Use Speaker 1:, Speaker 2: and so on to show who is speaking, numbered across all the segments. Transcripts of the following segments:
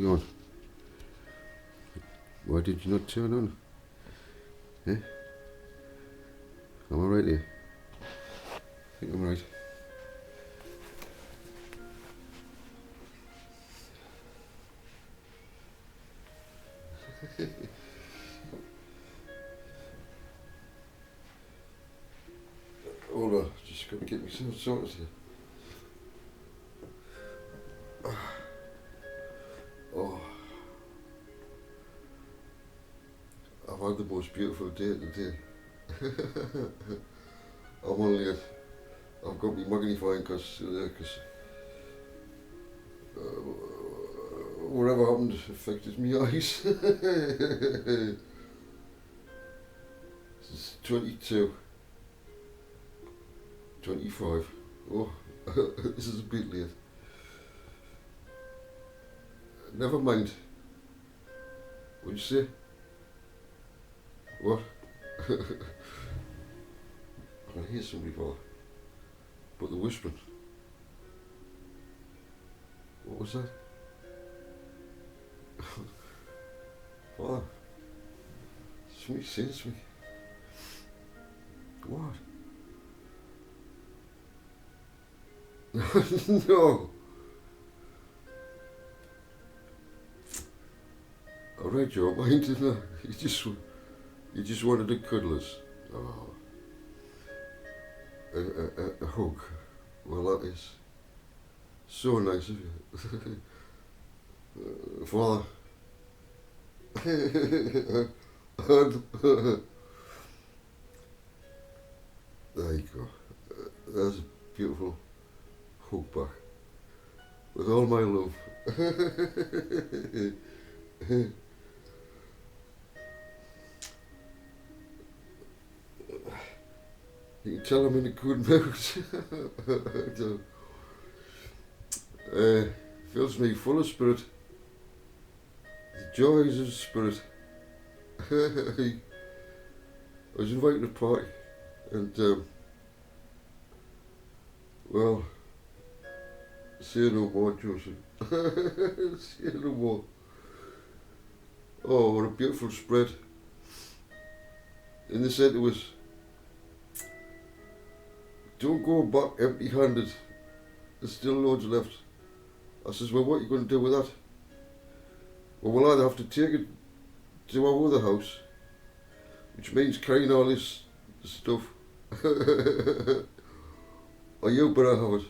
Speaker 1: going? Why did you not turn on? Eh? Am I right here? I think I'm right. Hold on, just got to get myself sorted here. Oh, I've had the most beautiful day today. I'm only at, I've got my magnifying because whatever happened affected my eyes. It's 22, 25. Oh, this is a bit late. Never mind. What'd you say? What? I can hear somebody call. But they're whispering. What was that? Father, somebody saying to me. What? No. I read your mind, didn't I? You just wanted to cuddle us. Oh. A hug. Well, that is so nice of you. Father. There you go. That's a beautiful hug back. With all my love. You can tell I'm in a good mood. Fills me full of spirit. The joys of spirit. I was invited to a party and well, say no more, Joseph. Say no more. Oh, what a beautiful spread. In the centre was, don't go back empty handed. There's still loads left. I says, well, what are you going to do with that? Well, we'll either have to take it to our other house, which means carrying all this stuff, or you better have it.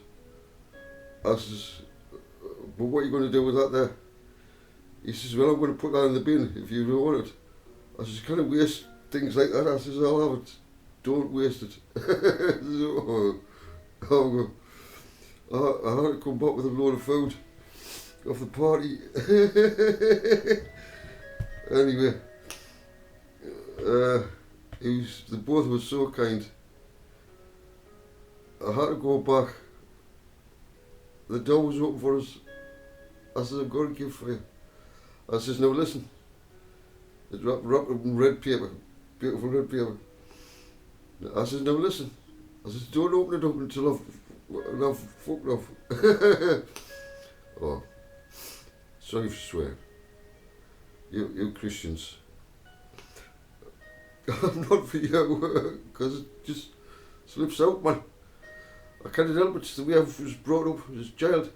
Speaker 1: I says, but what are you going to do with that there? He says, well, I'm going to put that in the bin if you don't want it. I says, can I waste things like that? I says, I'll have it. Don't waste it. So, I had to come back with a load of food off the party. Anyway, the both were so kind. I had to go back. The door was open for us. I said, I've got a gift for you. I says, now listen. It's wrapped up in red paper, beautiful red paper. I says, now listen. I says, don't open it up until I've fucked off. Oh, sorry for swearing. You Christians. I'm not for you, because it just slips out, man. I can't help it. It's the way I was brought up as a child.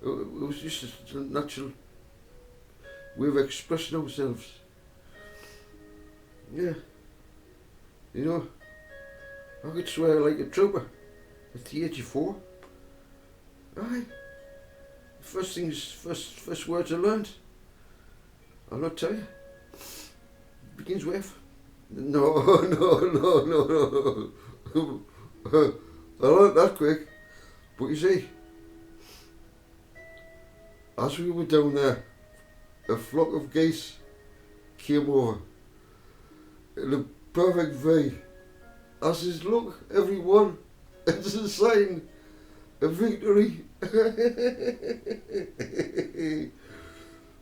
Speaker 1: It was just a natural way of expressing ourselves. Yeah. You know, I could swear like a trooper at the age of 4. Aye. First words I learned. I'll not tell you. Begins with. No. I learned that quick. But you see, as we were down there, a flock of geese came over in a perfect V. I says, look, everyone, it's a sign of victory.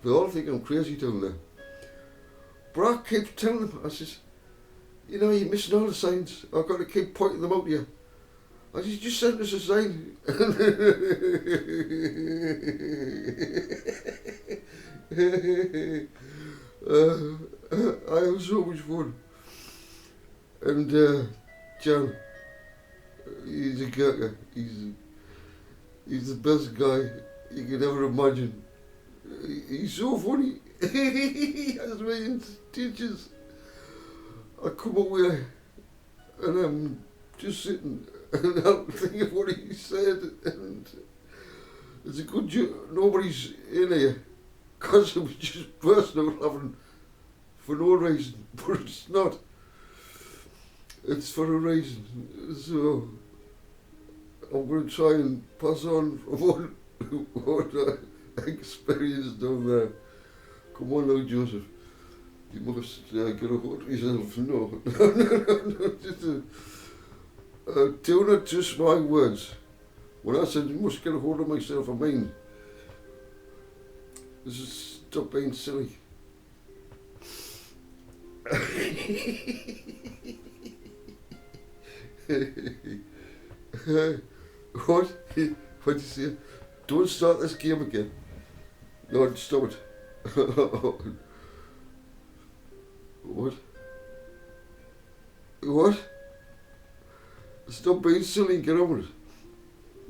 Speaker 1: They all think I'm crazy down there. But I keep telling them, I says, you know, you're missing all the signs. I've got to keep pointing them out to you. I says, just send us a sign. I have so much fun. And John, he's a character. He's the best guy you could ever imagine. He's so funny. He has me in stitches. I come away and I'm just sitting and I'm thinking what he said, and it's a good joke. Nobody's in here because it was just bursting out laughing for no reason, but it's not. It's for a reason. So I'm going to try and pass on from what I experienced down there. Come on now, Joseph. You must get a hold of yourself. No, no. Do not twist my words. When I said you must get a hold of myself, I mean, this is stop being silly. What? What'd you say? Don't start this game again. No, stop it. What? What? Stop being silly and get on with it.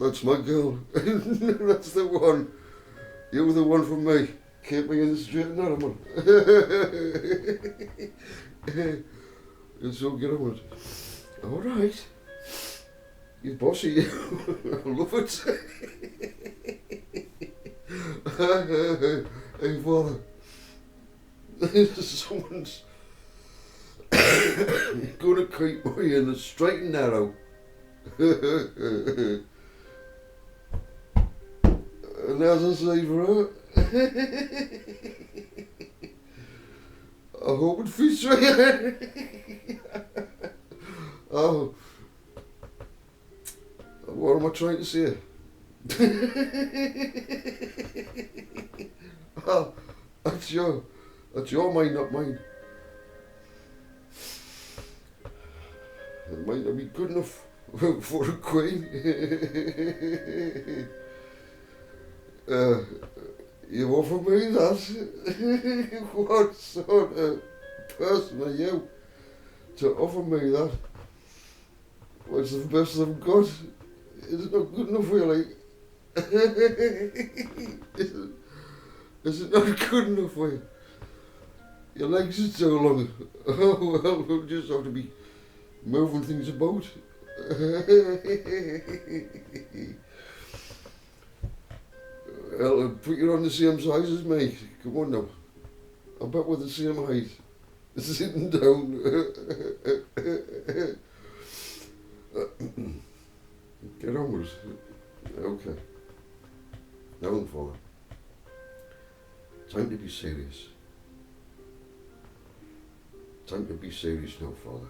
Speaker 1: That's my girl. That's the one. You're the one for me. Keep me in the straight and narrow, man. And so get on with it. All right. You're bossy. I love it. Hey, father. Someone's gonna keep me in the straight and narrow. And as I say for her, I hope it fits right. Oh, what am I trying to say? Oh, that's your mind, not mine. It might not be good enough for a queen. You offer me that? What sort of person are you to offer me that? What's the best I've got? Is it not good enough, really? Is it not good enough for you? Your legs are so long. Oh, well, we'll just have to be moving things about. Well, put you on the same size as me. Come on now. I bet we're the same height. Sitting down. Get on with it. Okay. Now, father. Time to be serious. Time to be serious now, father.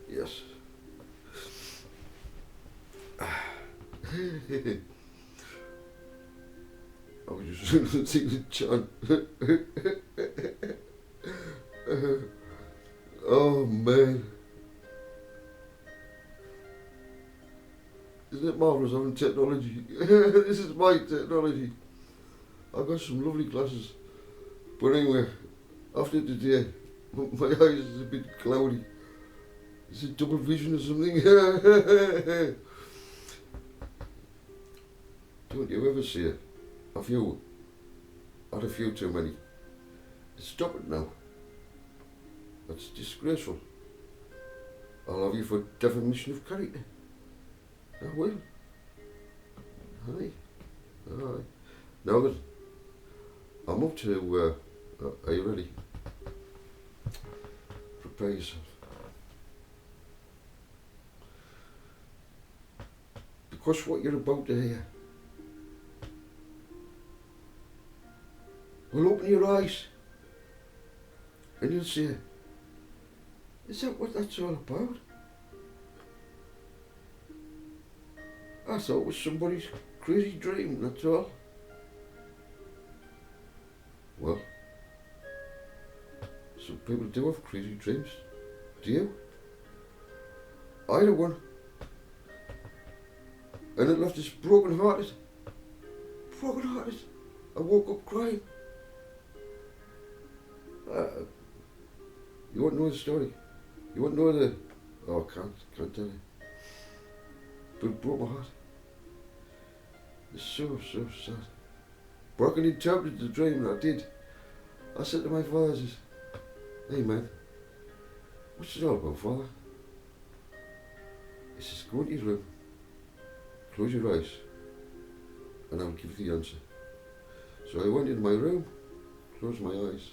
Speaker 1: Yes. I was just thinking, John. Oh man. Isn't it marvellous having technology? This is my technology. I've got some lovely glasses. But anyway, after today, my eyes is a bit cloudy. Is it double vision or something? Don't you ever see it? Have you had a few too many? Stop it now. That's disgraceful. I'll have you for defamation of character. I will. Aye. Aye. Now then, I'm up to, are you ready? Prepare yourself. Because what you're about to hear will open your eyes and you'll say, is that what that's all about? I thought it was somebody's crazy dream, that's all. Well, some people do have crazy dreams. Do you? I had one. And it left us broken hearted. Broken hearted. I woke up crying. You won't know the story. You won't know the... Oh, I can't tell you. But it broke my heart. It's so sad. But I can interpret the dream, and I did. I said to my father, I says, hey man, what's it all about, father? He says, go into your room, close your eyes, and I'll give you the answer. So I went into my room, closed my eyes,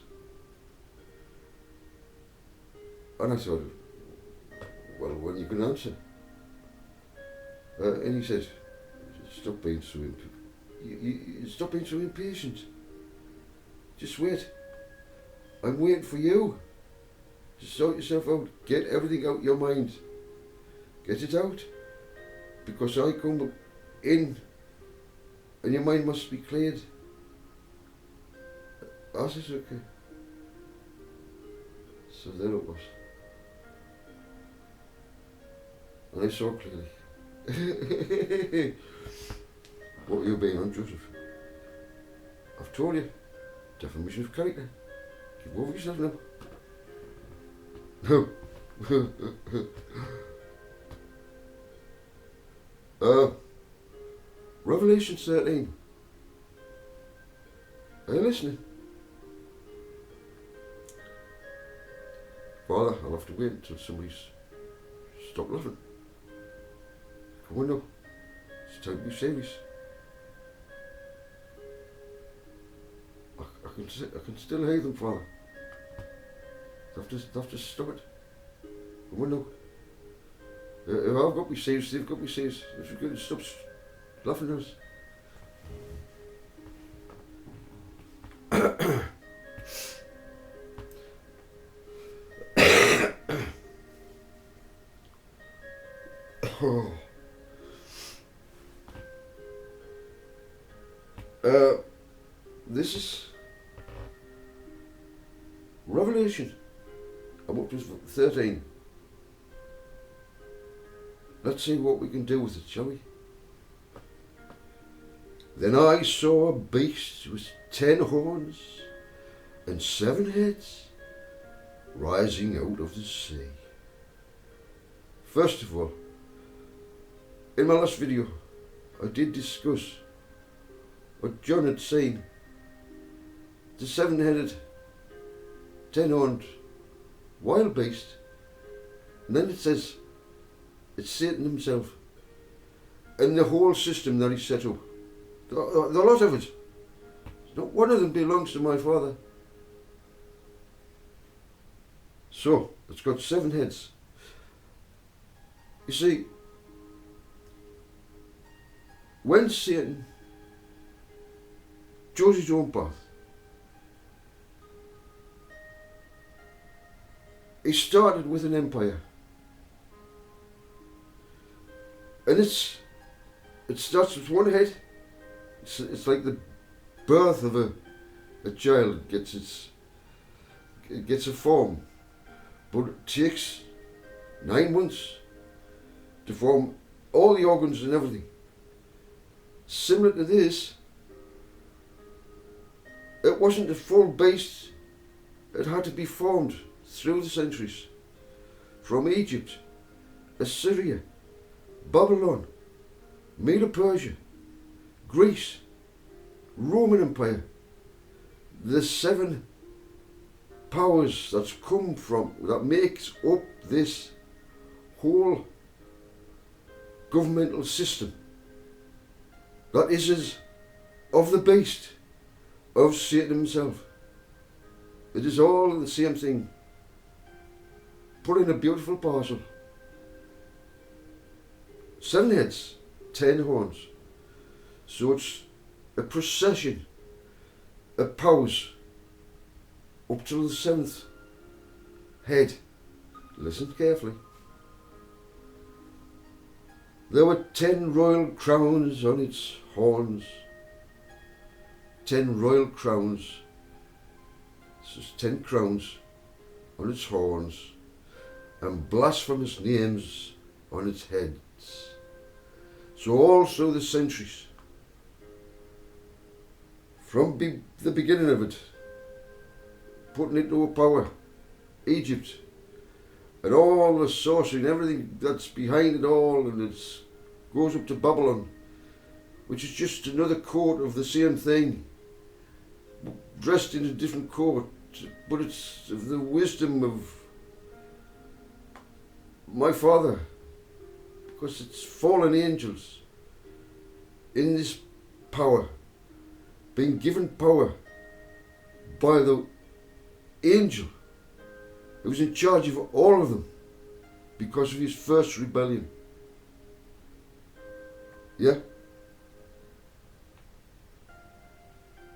Speaker 1: and I thought, well, when you can answer? And he said, stop being so stop being so impatient. Just wait. I'm waiting for you. Just sort yourself out. Get everything out your mind. Get it out. Because I come in and your mind must be cleared. I said, okay. So there it was. And I saw clearly. What you're being on, Joseph. I've told you. Defamation of character. Give over yourself now. No. Revelation 13. Are you listening? Father, I'll have to wait until somebody's stopped laughing. Come on now. It's time to be serious. I can still hear them, Father. They've just stop it. Come on now. If I've got to be serious, they've got to be serious. If you're going to stop laughing at us. This is Revelation. I'm up to 13. Let's see what we can do with it, shall we? Then I saw a beast with 10 horns and 7 heads rising out of the sea. First of all, in my last video, I did discuss what John had seen. The 7-headed, 10-horned wild beast. And then it says, it's Satan himself. And the whole system that he set up. The lot of it. Not one of them belongs to my father. So, it's got 7 heads. You see, when Satan chose his own path, he started with an empire. And it starts with one head. It's like the birth of a child. It gets a form. But it takes 9 months to form all the organs and everything. Similar to this, it wasn't a full beast. It had to be formed through the centuries. From Egypt, Assyria, Babylon, Medo-Persia, Greece, Roman Empire. The 7 powers that's come from, that makes up this whole governmental system. That is of the beast, of Satan himself. It is all the same thing, put in a beautiful parcel. 7 heads, 10 horns. So it's a procession of powers up to the 7th head. Listen carefully. There were 10 royal crowns on its horns. 10 royal crowns. So it's 10 crowns on its horns and blasphemous names on its heads. So all through the centuries, from the beginning of it, putting it to a power, Egypt, and all the sorcery and everything that's behind it all, and it goes up to Babylon, which is just another coat of the same thing, dressed in a different coat, but it's of the wisdom of my Father, because it's fallen angels in this power, being given power by the angel who was in charge of all of them because of his first rebellion. Yeah?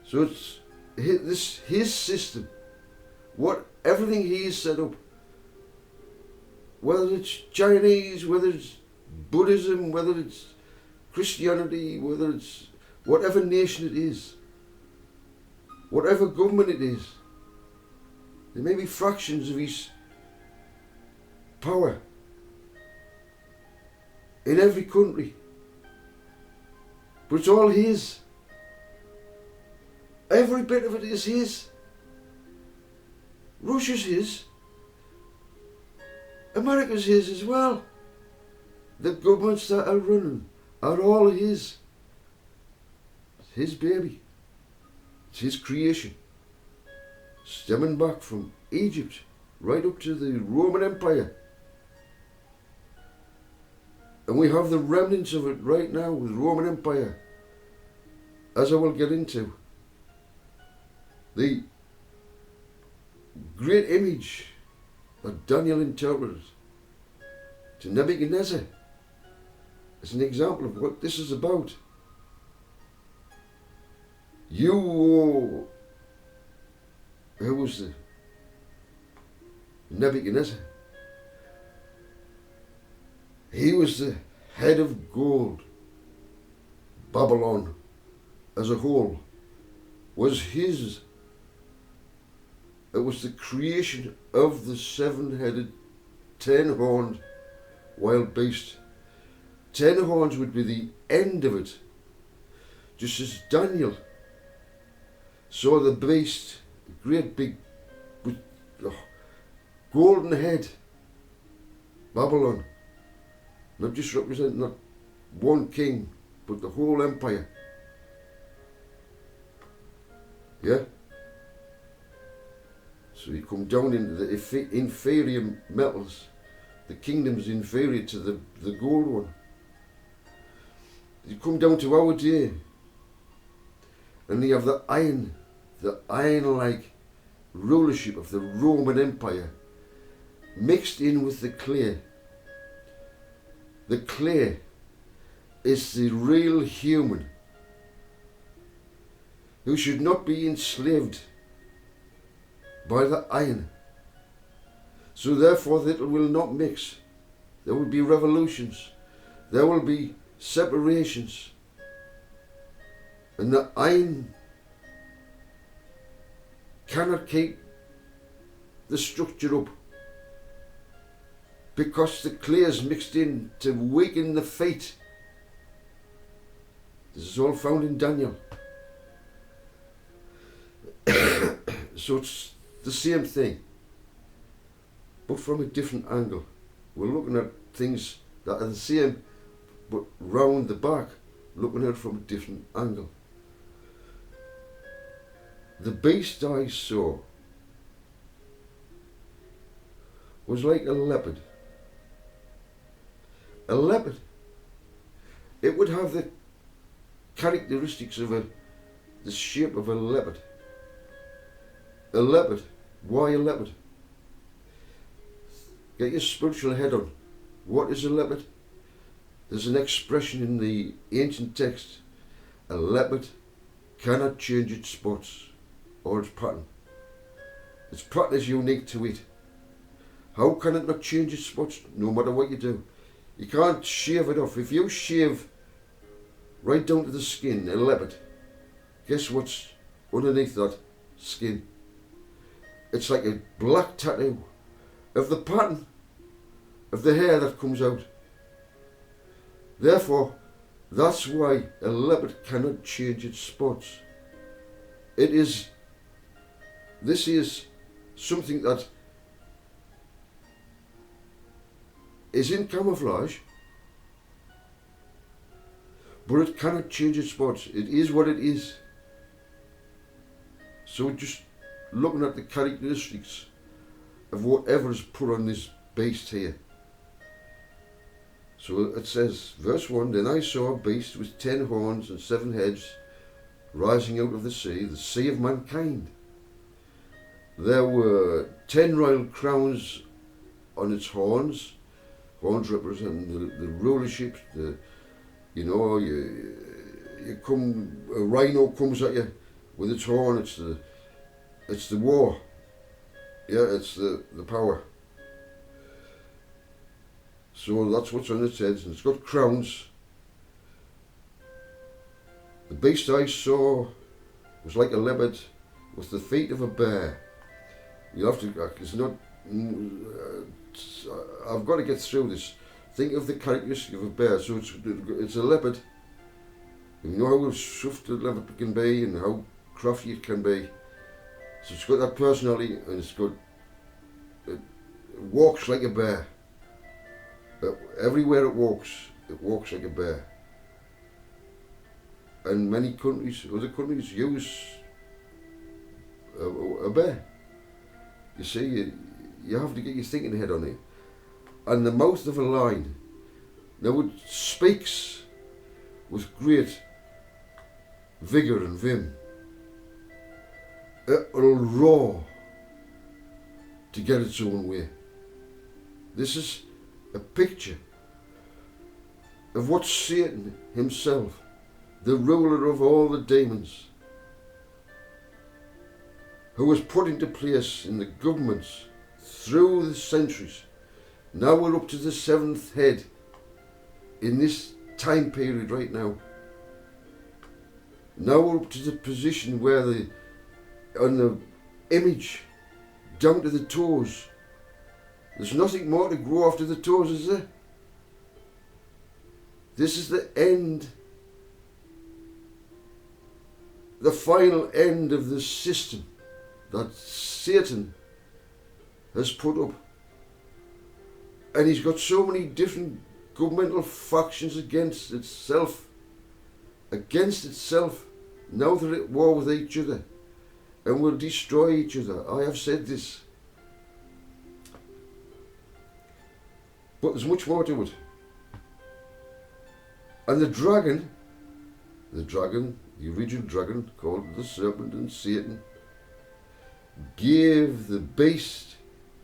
Speaker 1: So it's his system, everything he has set up, whether it's Chinese, whether it's Buddhism, whether it's Christianity, whether it's whatever nation it is, whatever government it is, there may be fractions of his power in every country, but it's all his. Every bit of it is his. Russia's his. America's his as well. The governments that are running are all his. It's his baby. It's his creation. Stemming back from Egypt right up to the Roman Empire. And we have the remnants of it right now with the Roman Empire, as I will get into. The great image that Daniel interpreted to Nebuchadnezzar is an example of what this is about. Who was the Nebuchadnezzar? He was the head of gold. Babylon as a whole was his. It was the creation of the 7-headed, 10-horned wild beast. 10 horns would be the end of it. Just as Daniel saw the beast, a great big with golden head, Babylon, not just representing not one king, but the whole empire. Yeah? So you come down into the inferior metals. The kingdom's inferior to the gold one. You come down to our day, and you have the iron-like rulership of the Roman Empire mixed in with the clay. The clay is the real human who should not be enslaved by the iron. So therefore that will not mix. There will be revolutions. There will be separations. And the iron cannot keep the structure up because the clay is mixed in to weaken the faith. This is all found in Daniel. So it's the same thing, but from a different angle. We're looking at things that are the same, but round the back, looking at it from a different angle. The beast I saw was like a leopard. A leopard. It would have the characteristics of the shape of a leopard. A leopard. Why a leopard? Get your spiritual head on. What is a leopard? There's an expression in the ancient text. A leopard cannot change its spots or its pattern. Its pattern is unique to it. How can it not change its spots no matter what you do? You can't shave it off. If you shave right down to the skin a leopard, guess what's underneath that skin? It's like a black tattoo of the pattern of the hair that comes out. Therefore, That's why a leopard cannot change its spots. This is something that is in camouflage, but it cannot change its spots. It is what it is. So just looking at the characteristics of whatever is put on this beast here. So it says, verse 1, then I saw a beast with 10 horns and 7 heads rising out of the sea of mankind. There were 10 royal crowns on its horns. Horns represent the rulership. A rhino comes at you with its horn. It's the war. Yeah, it's the power. So that's what's on its heads, and it's got crowns. The beast I saw was like a leopard with the feet of a bear. You have to, it's not, I've got to get through this. Think of the characteristic of a bear. So it's a leopard. You know how swift a leopard can be and how crafty it can be. So it's got that personality, and it walks like a bear. Everywhere it walks like a bear. And many other countries use a bear. You see, you have to get your thinking head on it. And the mouth of a lion, now it speaks with great vigour and vim. It'll roar to get its own way. This is a picture of what Satan himself, the ruler of all the demons, who was put into place in the governments through the centuries. Now we're up to the 7th head in this time period right now. Now we're up to the position where on the image down to the toes, there's nothing more to grow after the toes, is there? This is the end, the final end of the system that Satan has put up. And he's got so many different governmental factions against itself, now they're at war with each other and will destroy each other. I have said this. But there's much more to it. And the dragon, the original dragon called the serpent and Satan, gave the beast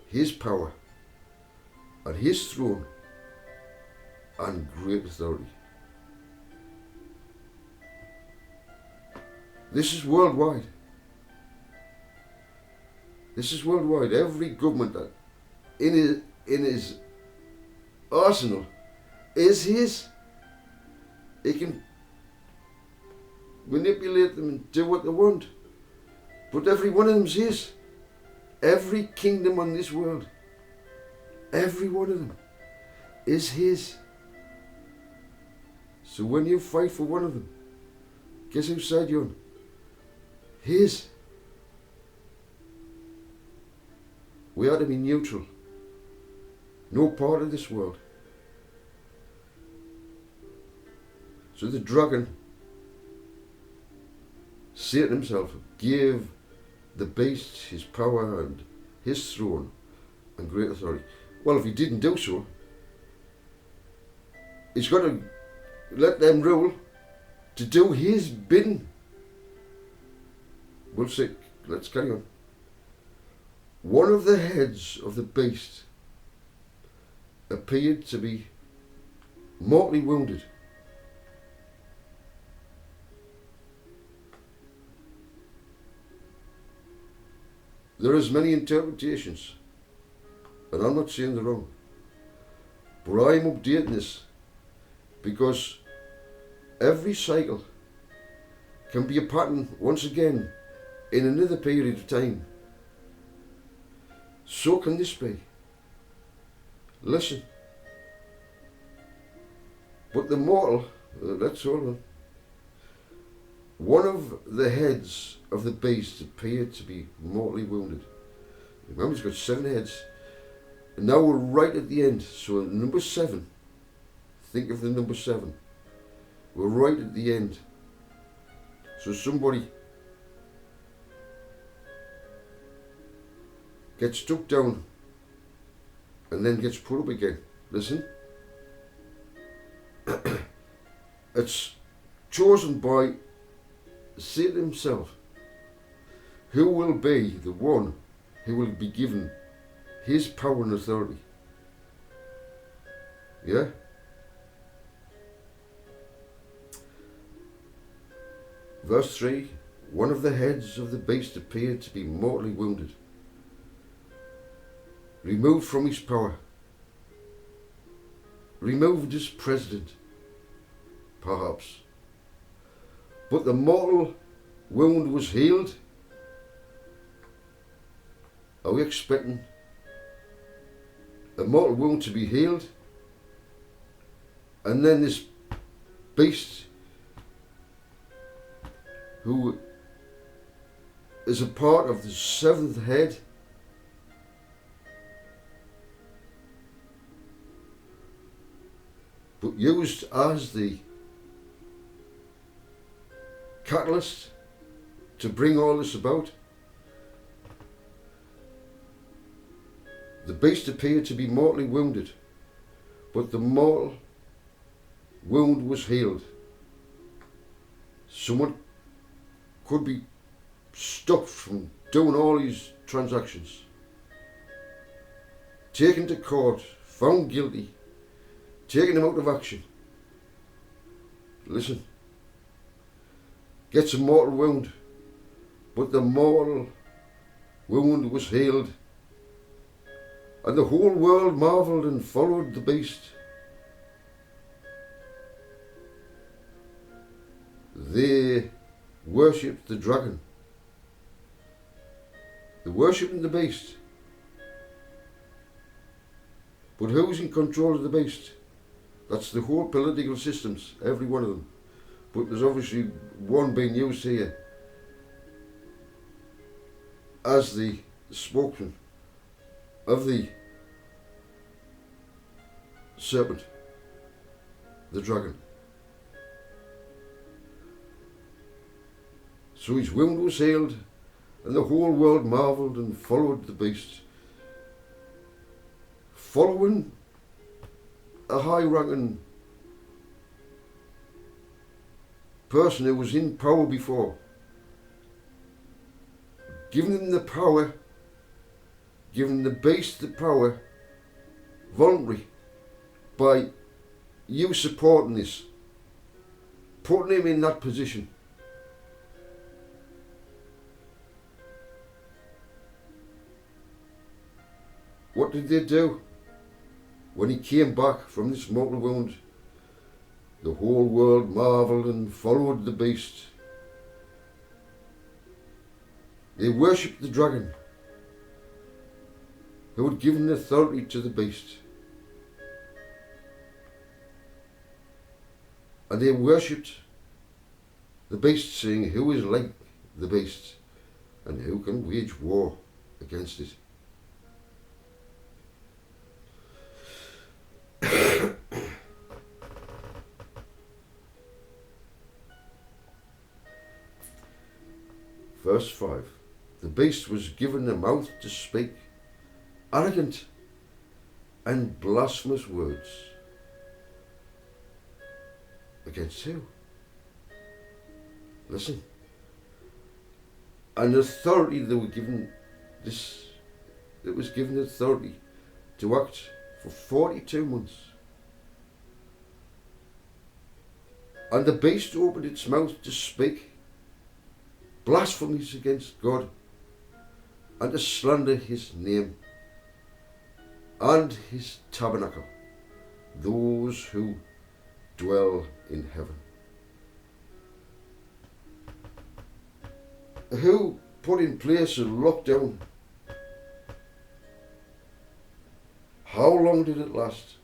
Speaker 1: his power and his throne and great authority. This is worldwide. This is worldwide. Every government that in his arsenal is his. He can manipulate them and do what they want. But every one of them's his. Every kingdom on this world, every one of them is his. So when you fight for one of them, guess whose side you're on? His. We ought to be neutral. No part of this world. So the dragon, Satan himself, gave the beast his power and his throne and great authority. Well, if he didn't do so, he's got to let them rule to do his bidding. We'll see. Let's carry on. One of the heads of the beast appeared to be mortally wounded. There is many interpretations, and I'm not saying they're wrong, but I'm updating this because every cycle can be a pattern once again in another period of time. So can this be. Listen. But the mortal, Let's hold on. One of the heads of the beast appeared to be mortally wounded. Remember, he's got 7 heads. And now we're right at the end. So number 7. Think of the number 7. We're right at the end. So somebody gets stuck down and then gets put up again. Listen. It's chosen by Satan himself, who will be the one who will be given his power and authority. Yeah? Verse 3, one of the heads of the beast appeared to be mortally wounded, removed from his power, removed as president, perhaps. But the mortal wound was healed. Are we expecting a mortal wound to be healed? And then this beast, who is a part of the 7th head, but used as the catalyst to bring all this about. The beast appeared to be mortally wounded, but the mortal wound was healed. Someone could be stopped from doing all these transactions, taken to court, found guilty, taken him out of action. Listen. Gets a mortal wound, but the mortal wound was healed, and the whole world marvelled and followed the beast. They worshipped the dragon. They're worshipping the beast. But who's in control of the beast? That's the whole political systems, every one of them. But there's obviously one being used here as the spokesman of the serpent, the dragon. So his wound was healed, and the whole world marvelled and followed the beast, following a high-ranking person who was in power before, giving them the power, giving the beast the power, voluntary, by you supporting this, putting him in that position. What did they do? When he came back from this mortal wound, the whole world marvelled and followed the beast. They worshipped the dragon, who had given authority to the beast. And they worshipped the beast, saying, who is like the beast, and who can wage war against it? Verse 5. The beast was given a mouth to speak arrogant and blasphemous words. Against who? Listen. An authority they were given this, it was given authority to act for 42 months. And the beast opened its mouth to speak blasphemies against God and to slander his name and his tabernacle, those who dwell in heaven. Who put in place a lockdown? How long did it last?